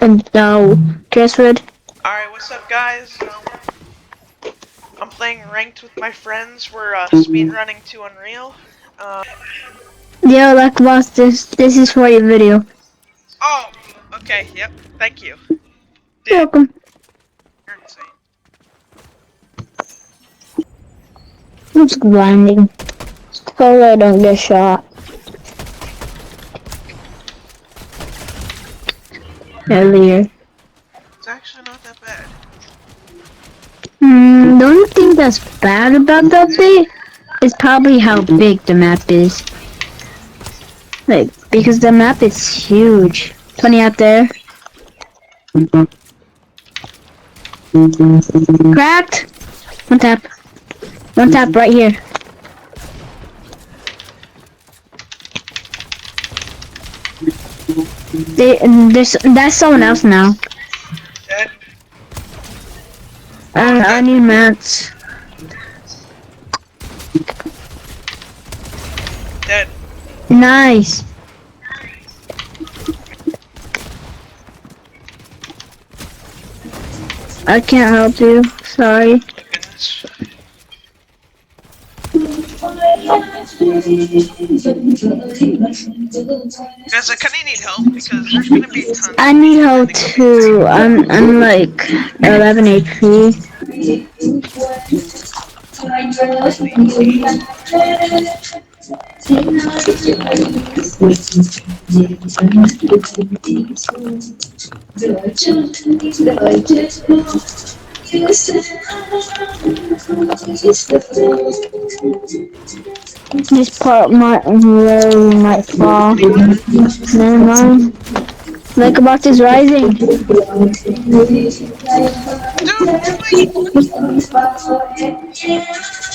And no, Crestwood. Alright, what's up guys? I'm playing ranked with my friends. We're speedrunning to Unreal. Yeah, like boss, this is for your video. Oh! Okay, yep, thank you. You're Dude, welcome. you're insane. I'm just grinding. So I don't get shot. Earlier. It's actually not that bad. The only thing that's bad about that update is probably how big the map is. Like, because the map is huge. 20 out there. Cracked! One tap. One tap right here. That's someone else now. Dead. I need mats. Dead. Nice. I can't help you. Sorry. Goodness. Guys, I kinda need help because there's gonna be tons I of need people help landing on me. too. I'm like 11 HP. This part might really might fall. Never mind. Like box is rising. Dude, too late!